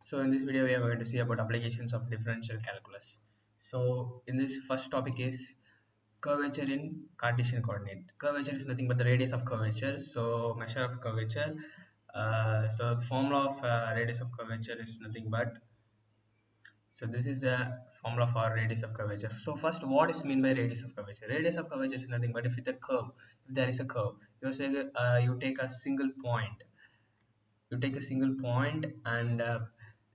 So in this video we are going to see about applications of differential calculus. So in this first topic is curvature in Cartesian coordinate. Curvature is nothing but the radius of curvature. So measure of curvature. So the formula of radius of curvature is nothing but, so this is a formula for radius of curvature. So first, what is mean by radius of curvature? Radius of curvature is nothing but if it's a curve, if there is a curve, you take a single point, and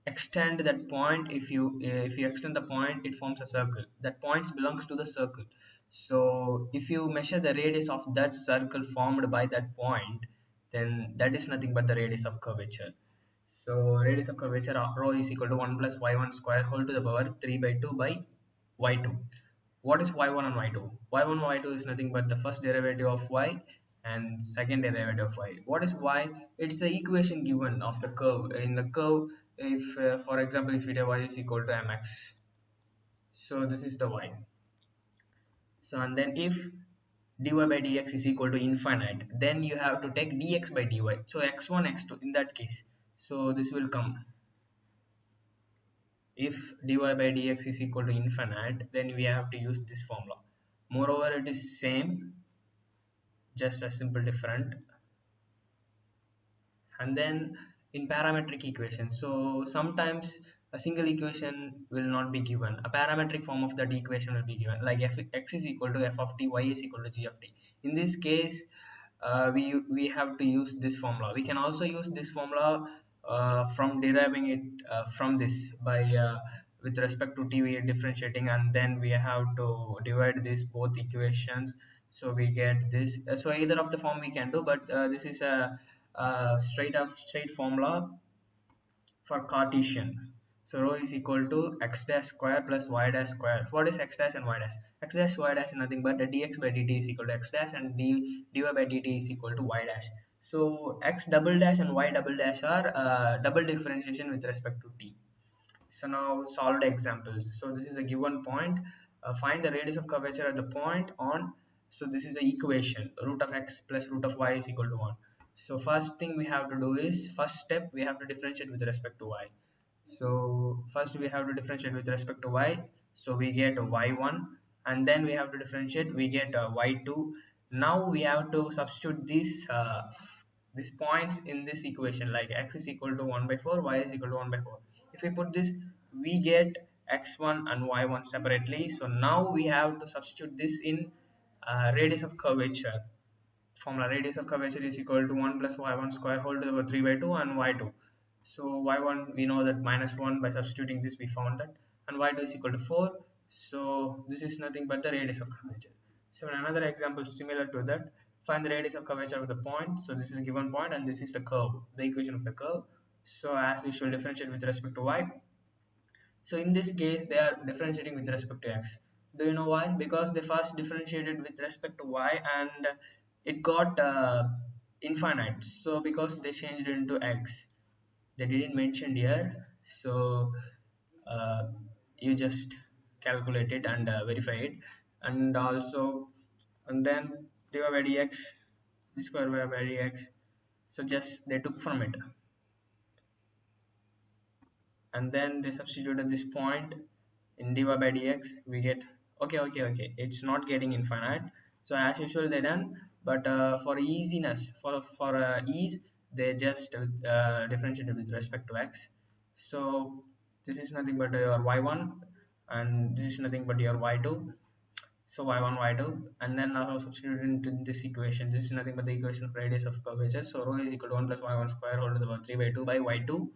extend that point. If you extend the point, it forms a circle. That point belongs to the circle. So if you measure the radius of that circle formed by that point, then that is nothing but the radius of curvature. So radius of curvature rho is equal to 1 plus y1 square whole to the power 3 by 2 by y2. What is y1 and y2? Y1 y2 is nothing but the first derivative of y and second derivative of y. What is y? It's the equation given of the curve. In the curve, if for example if y is equal to mx, so this is the y. So and then if dy by dx is equal to infinite, then you have to take dx by dy. So x1 x2 in that case, so this will come. If dy by dx is equal to infinite, then we have to use this formula. Moreover, it is same, just a simple different. And then in parametric equation, so sometimes a single equation will not be given, a parametric form of that equation will be given, like x is equal to f of t, y is equal to g of t. In this case, we have to use this formula. We can also use this formula from deriving it from this by with respect to t we are differentiating, and then we have to divide these both equations, so we get this. So either of the form we can do, but this is a straight formula for Cartesian. So rho is equal to x dash square plus y dash square. What is x dash and y dash? X dash y dash is nothing but the dx by dt is equal to x dash, and dy by dt is equal to y dash. So x double dash and y double dash are double differentiation with respect to t. So now solved examples. So this is a given point. Find the radius of curvature at the point on. So this is the equation. Root of x plus root of y is equal to 1. So first thing we have to do is, first step we have to differentiate with respect to y. So first we have to differentiate with respect to y. So we get y1, and then we have to differentiate, we get y2. Now we have to substitute these points in this equation, like x is equal to 1 by 4, y is equal to 1 by 4. If we put this, we get x1 and y1 separately. So now we have to substitute this in radius of curvature formula. Radius of curvature is equal to 1 plus y1 square whole to the power 3 by 2 and y2. So y1 we know that minus 1, by substituting this we found that, and y2 is equal to 4. So this is nothing but the radius of curvature. So in another example similar to that, find the radius of curvature of the point. So this is a given point and this is the curve, the equation of the curve. So as we should differentiate with respect to y. So in this case they are differentiating with respect to x. Do you know why? Because they first differentiated with respect to y and it got infinite. So because they changed it into x, they didn't mention here. So uh, you just calculate it and verify it, and also, and then dy by dx, d square by dx. So just they took from it, and then they substituted this point in dy by dx. We get okay, it's not getting infinite. So as usual they done, but for easiness, for ease, they just differentiated with respect to x. So this is nothing but your y1, and this is nothing but your y2. So y1 y2, and then now substitute into this equation. This is nothing but the equation of radius of curvature. So rho is equal to 1 plus y1 square whole to the power 3 by 2 by y2.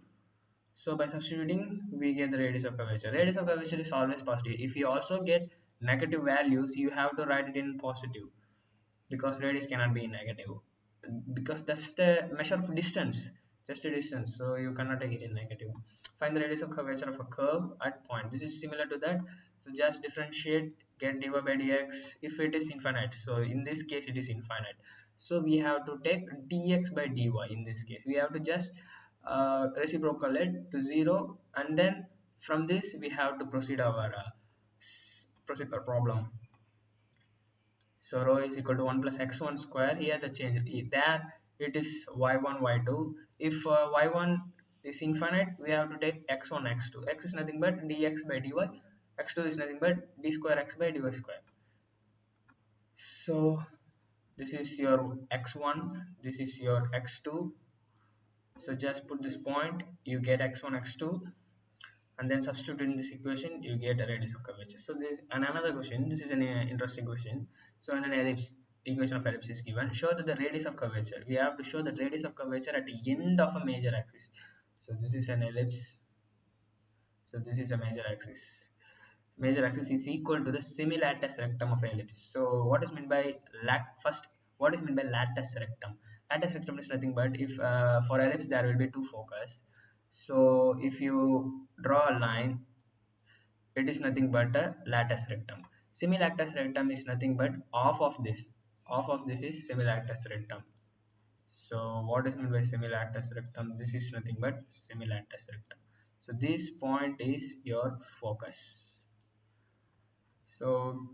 So by substituting, we get the radius of curvature. Radius of curvature is always positive. If you also get negative values, you have to write it in positive, because radius cannot be negative, because that's the measure of distance, just a distance. So you cannot take it in negative. Find the radius of curvature of a curve at point. This is similar to that. So just differentiate, get dy by dx if it is infinite. So in this case it is infinite. So we have to take dx by dy. In this case we have to just reciprocal it to 0, and then from this we have to proceed our problem. So rho is equal to 1 plus x1 square. Here the change there, it is y1 y2. If y1 is infinite, we have to take x1 x2. X is nothing but dx by dy, x2 is nothing but d square x by dy square. So this is your x1, this is your x2. So just put this point, you get x1 x2, and then substitute in this equation, you get a radius of curvature. So this and another question, this is an interesting question. So in an ellipse, equation of ellipse is given, show that the radius of curvature, we have to show the radius of curvature at the end of a major axis. So this is an ellipse, so this is a major axis. Major axis is equal to the semilatus rectum of ellipse. So what is meant by first, what is meant by latus rectum? Latus rectum is nothing but, if for ellipse there will be two focus. So if you draw a line, it is nothing but a latus rectum. Semilatus rectum is nothing but half of this. Half of this is semilatus rectum. So what is meant by semilatus rectum? This is nothing but semilatus rectum. So this point is your focus. So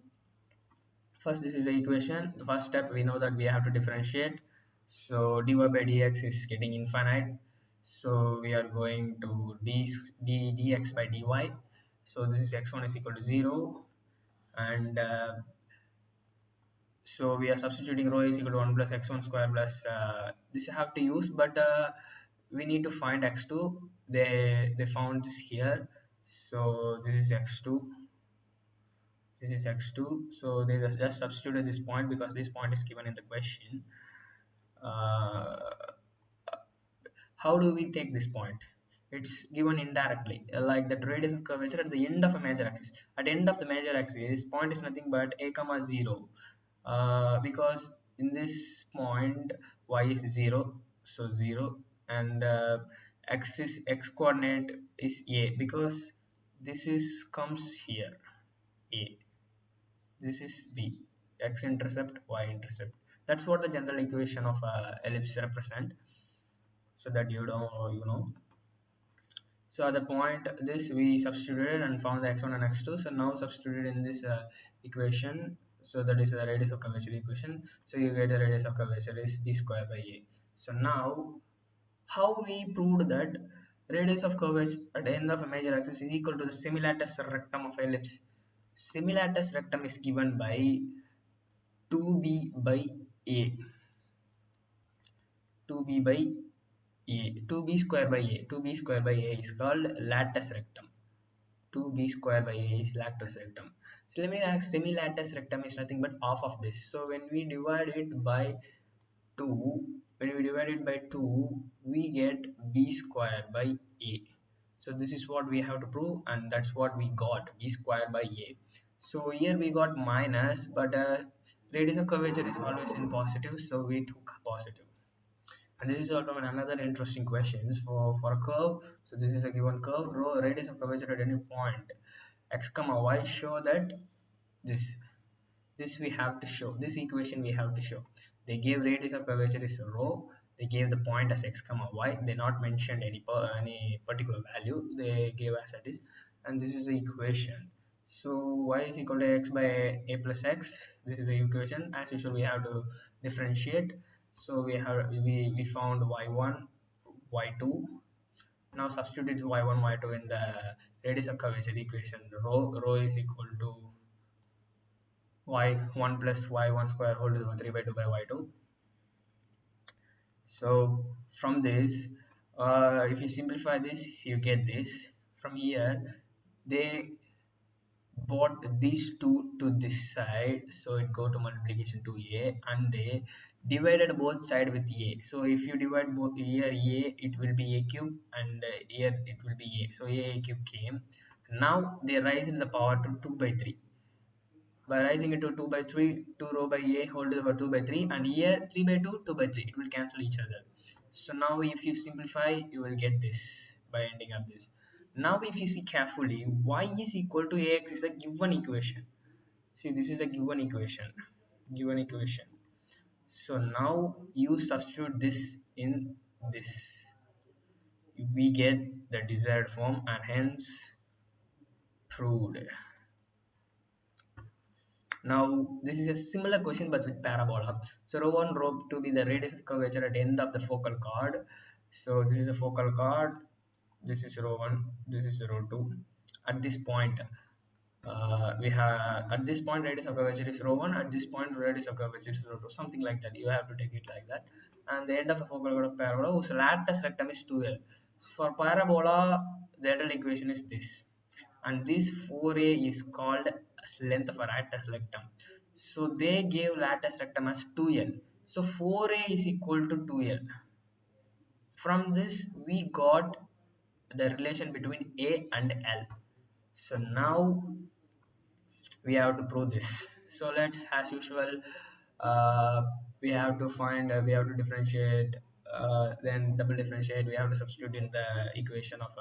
first, this is the equation. The first step, we know that we have to differentiate. So dy by dx is getting infinite. So we are going to dx by dy. So this is x1 is equal to 0. And so we are substituting rho is equal to 1 plus x1 square plus this I have to use, but we need to find x2. They found this here. So this is x2, this is x2. So they just substituted this point because this point is given in the question. uh, how do we take this point? It's given indirectly, like the radius of curvature at the end of a major axis. At the end of the major axis, point is nothing but a comma 0, because in this point y is 0, so 0, and x coordinate is a, because this is comes here a, this is b, x intercept y intercept. That's what the general equation of ellipse represent, so that you know. So at the point this we substituted and found the x1 and x2. So now substituted in this equation, so that is the radius of curvature equation. So you get the radius of curvature is b square by a. So now how we proved that radius of curvature at the end of a major axis is equal to the semilatus rectum of ellipse? Semilatus rectum is given by 2b by a, 2b by a, 2b square by a, 2b square by a is called latus rectum. 2b square by a is latus rectum. So semilatus rectum is nothing but half of this. So when we divide it by 2, when we divide it by 2, we get b square by a. So this is what we have to prove, and that's what we got, b square by a. So here we got minus, but radius of curvature is always in positive, so we took positive. And this is also another interesting questions for a curve. So this is a given curve, radius of curvature at any point x comma y, show that this this we have to show, this equation we have to show. They gave radius of curvature is rho, they gave the point as x comma y, they not mentioned any particular value, they gave as it is, and this is the equation. So y is equal to x by a plus x, this is the equation. As usual we have to differentiate. So we found y1 y2. Now substitute y1 y2 in the radius of curvature equation. Rho is equal to y1 plus y1 square whole to the 3 by 2 by y2. So from this, if you simplify this, you get this. From here, they brought these two to this side, so it go to multiplication to a, and they divided both side with a. So if you divide both here a, it will be a cube, and here it will be a. So a cube came. Now they raised the power to 2 by 3. By raising it to 2 by 3, 2 rho by a whole to the power 2 by 3, and here 3 by 2, 2 by 3, it will cancel each other. So now if you simplify, you will get this by ending up this. Now if you see carefully, y is equal to ax is a given equation. See, this is a given equation, given equation. So now you substitute this in this, we get the desired form, and hence proved. Now this is a similar question but with parabola. So rho 1 rho 2 be the radius of curvature at the end of the focal chord. So this is a focal chord. this is rho 1, this is rho 2. At this point, we have, at this point radius of curvature is rho 1, at this point radius of curvature is rho 2, something like that. You have to take it like that. And the end of a focal chord of parabola whose latus rectum is 2l. For parabola, the general equation is this, and this 4a is called as length of a latus rectum. So they gave latus rectum as 2l, so 4a is equal to 2l. From this we got the relation between a and l. So now we have to prove this. So let's, as usual, uh, we have to differentiate, then double differentiate. We have to substitute in the equation of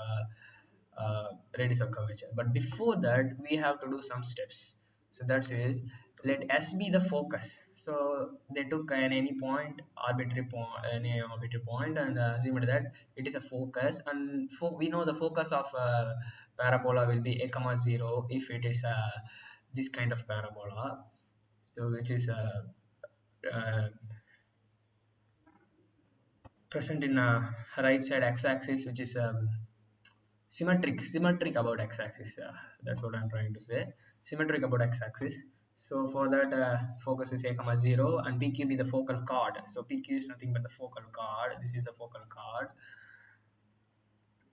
radius of curvature, but before that we have to do some steps. So that is, let S be the focus. So they took an any point, arbitrary point, any arbitrary point, and assumed that it is a focus. And we know the focus of parabola will be a comma 0 if it is this kind of parabola. So which is uh, present in right side x-axis, which is symmetric about x-axis. That's what I'm trying to say, symmetric about x-axis. So for that, focus is a comma 0 and pq be the focal chord. So pq is nothing but the focal chord. This is a focal chord,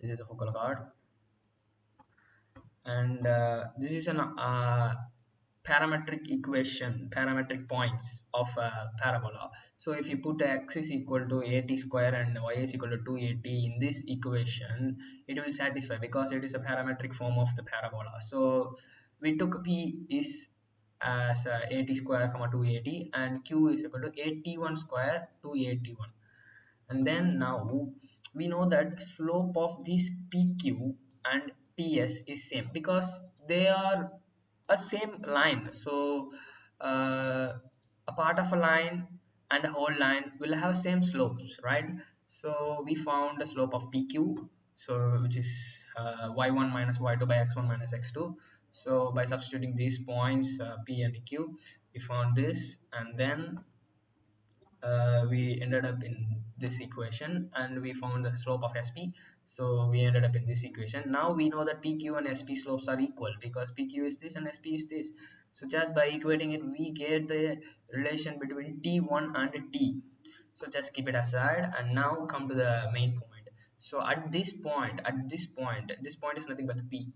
this is a focal chord. And this is an parametric equation, parametric points of parabola. So if you put x is equal to at square and y is equal to 2at in this equation, it will satisfy because it is a parametric form of the parabola. So we took p is as at square comma 2at, and q is equal to 81 square 281. And then now we know that slope of this pq and ps is same because they are a same line. So a part of a line and a whole line will have same slopes, right? So we found the slope of pq, so which is y1 minus y2 by x1 minus x2. So by substituting these points p and q, we found this, and then we ended up in this equation, and we found the slope of sp. So we ended up in this equation. Now we know that pq and sp slopes are equal because pq is this and sp is this. So just by equating it, we get the relation between t1 and t. So just keep it aside and now come to the main point. So at this point, this point is nothing but p.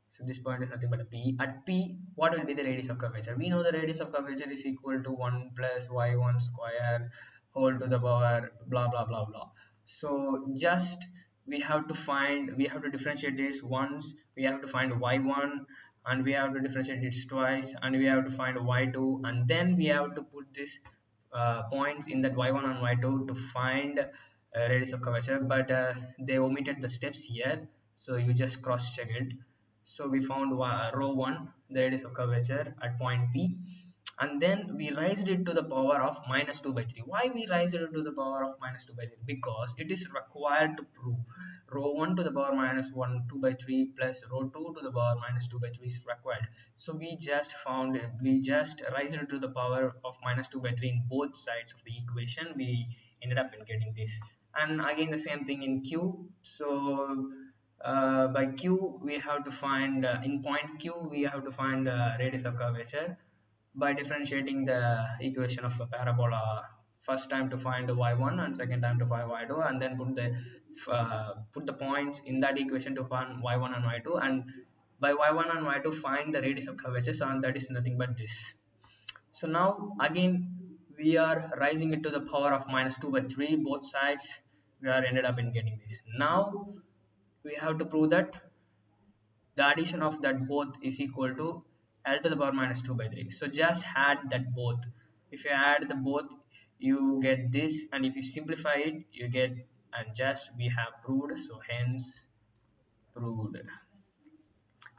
So this point is nothing but a p. At p, what will be the radius of curvature? We know the radius of curvature is equal to 1 plus y1 square whole to the power blah blah blah blah. So just we have to differentiate this once, we have to find y1, and we have to differentiate it twice, and we have to find y2, and then we have to put this points in that y1 and y2 to find radius of curvature. But they omitted the steps here, so you just cross check it. So we found rho 1, the radius of curvature at point P, and then we raised it to the power of minus 2 by 3. Why we raised it to the power of minus 2 by 3? Because it is required to prove rho 1 to the power minus 1 2 by 3 plus rho 2 to the power minus 2 by 3 is required. So we just found it, we just raised it to the power of minus 2 by 3 in both sides of the equation. We ended up in getting this, and again the same thing in Q. So by q we have to find in point q we have to find radius of curvature by differentiating the equation of a parabola. First time to find y1 and second time to find y2, and then put the points in that equation to find y1 and y2, and by y1 and y2 find the radius of curvature. So and that is nothing but this. So now again we are raising it to the power of minus 2 by 3 both sides. We are ended up in getting this. Now we have to prove that the addition of that both is equal to L to the power minus 2 by 3. So just add that both. If you add the both, you get this, and if you simplify it, you get, and just we have proved. So hence proved.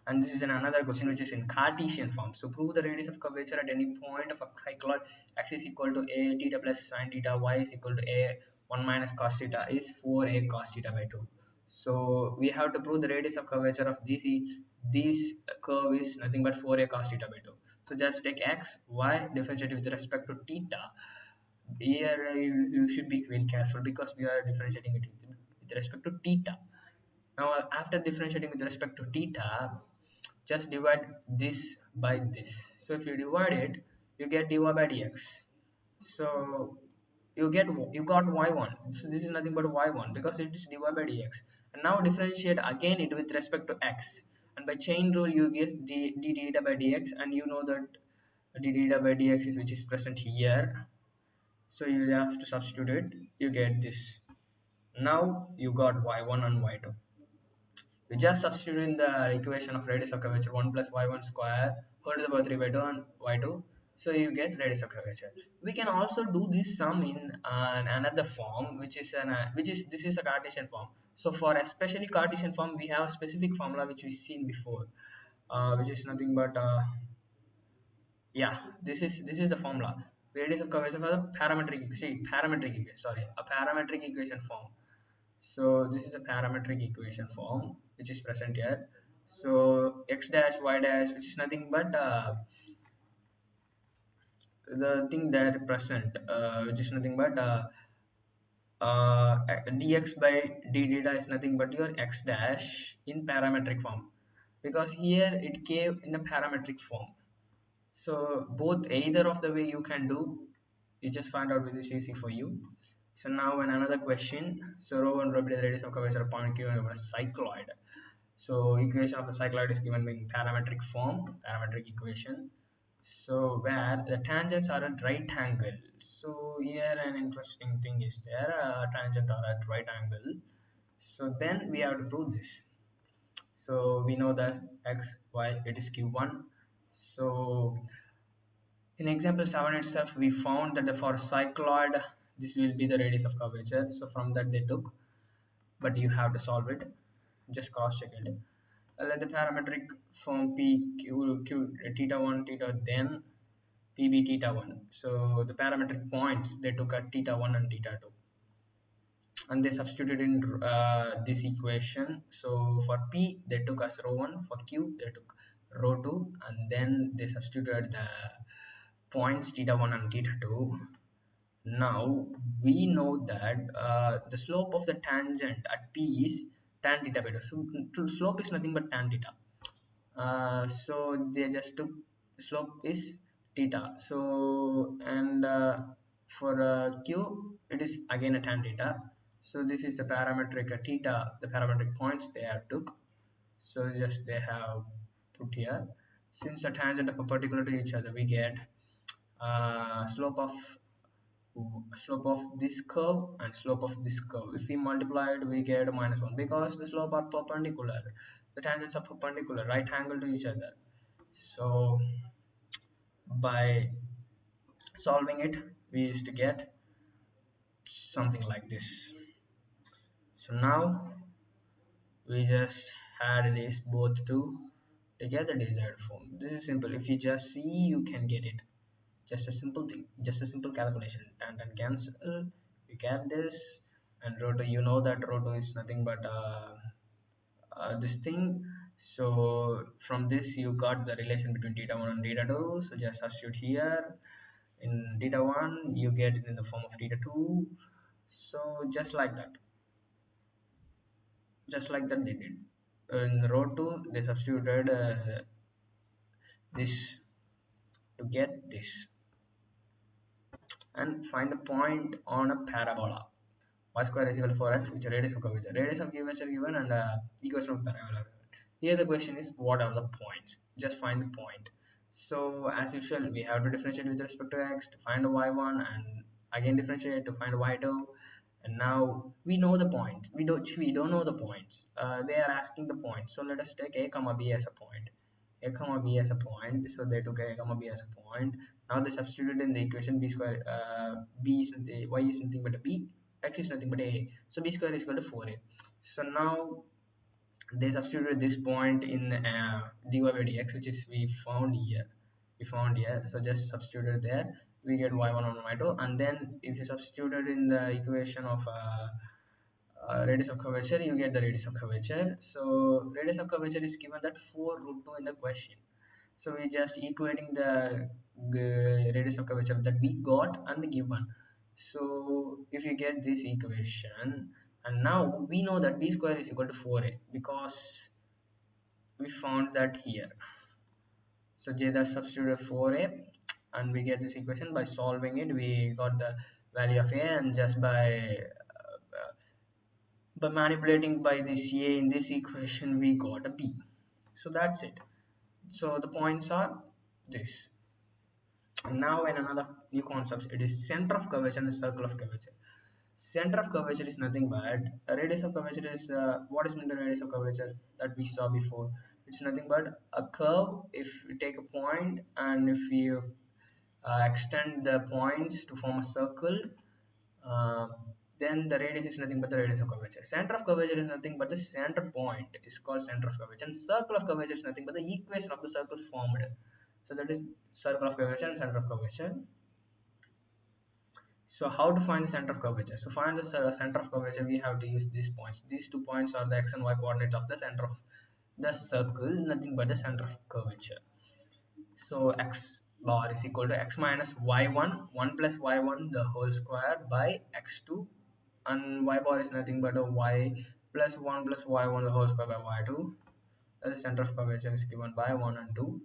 And this is another question which is in Cartesian form. So prove the radius of curvature at any point of a cycloid. X is equal to a theta plus sine theta, y is equal to a 1 minus cos theta is 4a cos theta by 2. So we have to prove the radius of curvature of this curve is nothing but 4a cos theta by 2. So just take x, y, differentiate with respect to theta. Here you should be very careful because we are differentiating it with respect to theta. Now after differentiating with respect to theta, just divide this by this. So if you divide it, you get dy by dx. So you got y1. So this is nothing but y1 because it is dy by dx. And now differentiate again it with respect to x. And by chain rule you get d theta by dx, and you know that d theta by dx is which is present here. So you have to substitute it. You get this. Now you got y1 and y2. We just substitute in the equation of radius of curvature 1 plus y1 square whole to the power 3 by 2 and y2. So you get radius of curvature. We can also do this sum in another form, which is this is a Cartesian form. So for especially Cartesian form, we have a specific formula which we've seen before, which is nothing but yeah, this is the formula. Radius of curvature for the parametric equation, sorry, a parametric equation form. So this is a parametric equation form which is present here. So x dash y dash, which is nothing but the thing that present, which is nothing but dx by d theta is nothing but your x dash in parametric form, because here it came in a parametric form. So both either of the way you can do, you just find out which is easy for you. So now in another question, so rho and rho be the radius of curvature of point given over a cycloid. So equation of a cycloid is given in parametric form, parametric equation. So where the tangents are at right angle. So here an interesting thing is there, a tangent are at right angle. So then we have to prove this. So we know that x, y, it is given. So in example 7 itself, we found that for cycloid, this will be the radius of curvature. So from that they took, but you have to solve it. Just cross check it. Let the parametric form p q theta 1 theta then pb theta 1. So the parametric points they took at theta 1 and theta 2, and they substituted in this equation. So for p they took as rho 1, for q they took rho 2, and then they substituted the points theta 1 and theta 2. Now we know that the slope of the tangent at p is tan theta by 2. So slope is nothing but tan theta. So they just took slope is theta. So and for q it is again a tan theta. So this is the parametric theta, the parametric points they have took. So just they have put here. Since the tangent are perpendicular to each other, we get slope of this curve and slope of this curve. If we multiply it, we get -1 because the slope are perpendicular. The tangents are perpendicular, right angle to each other. So by solving it, we used to get something like this. So now we just add these both to get the desired form. This is simple. If you just see, you can get it. Just a simple thing, just a simple calculation. And cancel, you get this. And rho 2, you know that rho 2 is nothing but this thing. So from this you got the relation between theta 1 and theta 2. So just substitute here. In theta 1 you get it in the form of theta 2. So just like that they did. In rho 2 they substituted this to get this, and find the point on a parabola. Y square is equal to 4x, which is radius of curvature. Radius of curvature given and equation of parabola. Here the question is, what are the points? Just find the point. So as usual, we have to differentiate with respect to x to find the y1, and again differentiate to find y2. And now we know the points. We don't know the points. They are asking the points. So let us take a comma b as a point. A comma b as a point. So they took a comma b as a point. Now they substituted in the equation b square. B is nothing, y is nothing but a b, x is nothing but a. So b square is equal to 4a. So now they substituted this point in dy by dx, which is we found here. So just substituted there, we get y1 on y2. And then if you substituted in the equation of radius of curvature, you get the radius of curvature. So radius of curvature is given that 4 root 2 in the question. So we just equating the radius of curvature that we got and the given. So if you get this equation, And now we know that b square is equal to 4a because we found that here. So j dash substitute 4a and we get this equation. By solving it, we got the value of a, and just by manipulating by this a in this equation, we got a b. So that's it. So the points are this. Now in another new concept, it is center of curvature and circle of curvature. Center of curvature is nothing but a radius of curvature is what is meant by radius of curvature that we saw before. It's nothing but a curve. If we take a point and if you extend the points to form a circle, uh, then the radius is nothing but the radius of curvature. Center of curvature is nothing but the center point is called center of curvature, and circle of curvature is nothing but the equation of the circle formed. So that is circle of curvature and center of curvature. So how to find the center of curvature? So find the center of curvature, we have to use these points. These 2 points are the x and y coordinates of the center of the circle, nothing but the center of curvature. So x bar is equal to x minus y1, 1 plus y1 the whole square by x2, and y bar is nothing but a y plus 1 plus y1 the whole square by y2. The center of curvature is given by 1 and 2.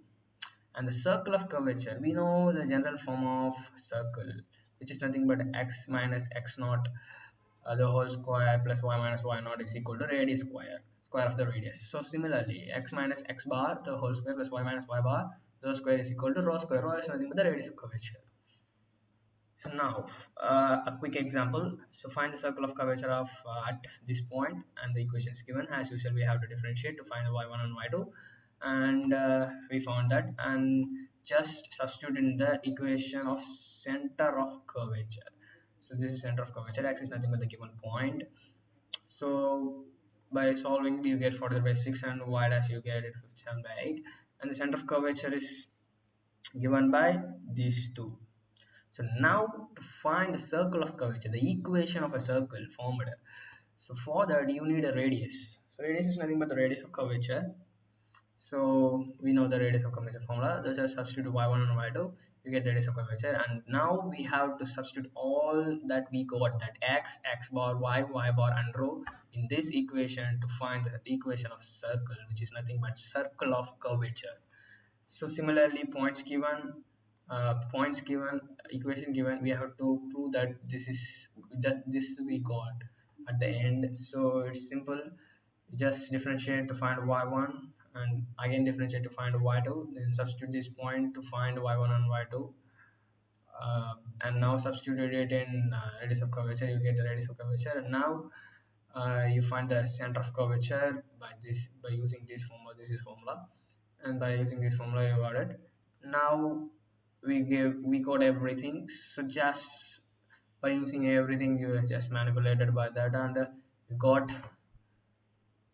And the circle of curvature, we know the general form of circle, which is nothing but x minus x naught the whole square plus y minus y naught is equal to radius square of the radius. So similarly, x minus x bar the whole square plus y minus y bar the square is equal to rho square. Rho is nothing but the radius of curvature. So now a quick example. So find the circle of curvature of at this point, and the equations given. As usual, we have to differentiate to find y1 and y2, and we found that, and just substitute in the equation of center of curvature. So this is center of curvature. X is nothing but the given point. So by solving, you get 43 by 6, and y dash you get it 57 by 8, and the center of curvature is given by these two. So now to find the circle of curvature, the equation of a circle formed. So for that you need a radius. So radius is nothing but the radius of curvature. So we know the radius of curvature formula. Let's just substitute y1 and y2. You get radius of curvature, and now we have to substitute all that we got, that x, x bar, y bar, and rho in this equation to find the equation of circle, which is nothing but circle of curvature. So similarly, points given, equation given, we have to prove that this we got at the end. So it's simple. Just differentiate to find y1, and again differentiate to find y2. Then substitute this point to find y1 and y2. And now substitute it in radius of curvature. You get the radius of curvature, and now you find the center of curvature by using this formula. This is formula, and by using this formula you got it. Now we got everything. So just by using everything, you just manipulated by that, and you got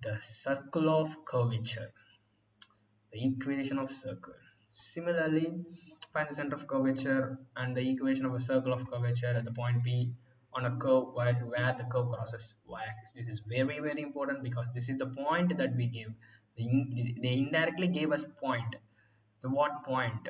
the circle of curvature, the equation of circle. Similarly, find the center of curvature and the equation of a circle of curvature at the point P on a curve where the curve crosses y-axis. This is very very important because this is the point that we give. They indirectly gave us point. The what point?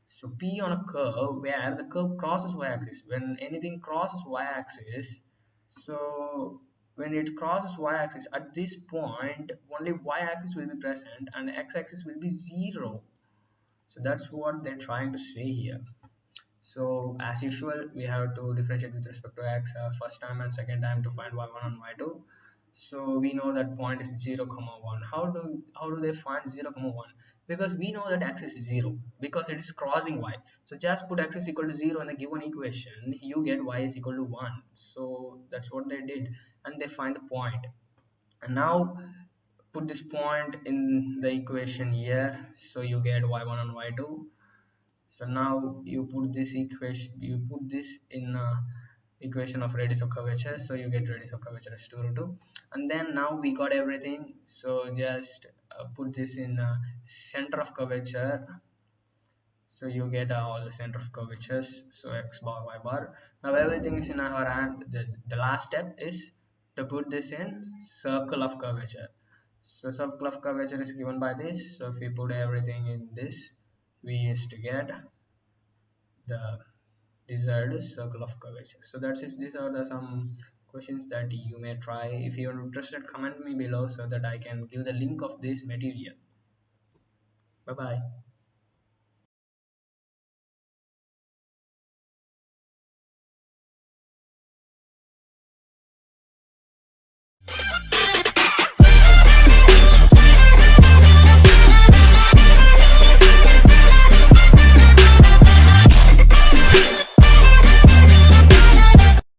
So P on a curve where the curve crosses y-axis. When anything crosses y-axis, so when it crosses y-axis at this point, only y-axis will be present and x-axis will be 0. So that's what they're trying to say here. So as usual, we have to differentiate with respect to x first time and second time to find y1 and y2. So we know that point is 0 comma 1. How do they find 0 comma 1? Because we know that x is 0 because it is crossing y. So just put x is equal to 0 in the given equation, you get y is equal to 1. So that's what they did, and they find the point. And now put this point in the equation here, so you get y1 and y2. So now you put this in equation of radius of curvature, so you get radius of curvature as 2 root 2. And then now we got everything, so just put this in center of curvature, so you get all the center of curvatures, so x bar, y bar. Now everything is in our hand. The last step is to put this in circle of curvature. So circle of curvature is given by this, so if we put everything in this, we used to get the desired circle of curvature. So that's it. These are the some questions that you may try. If you're interested, comment me below so that I can give the link of this material. Bye bye.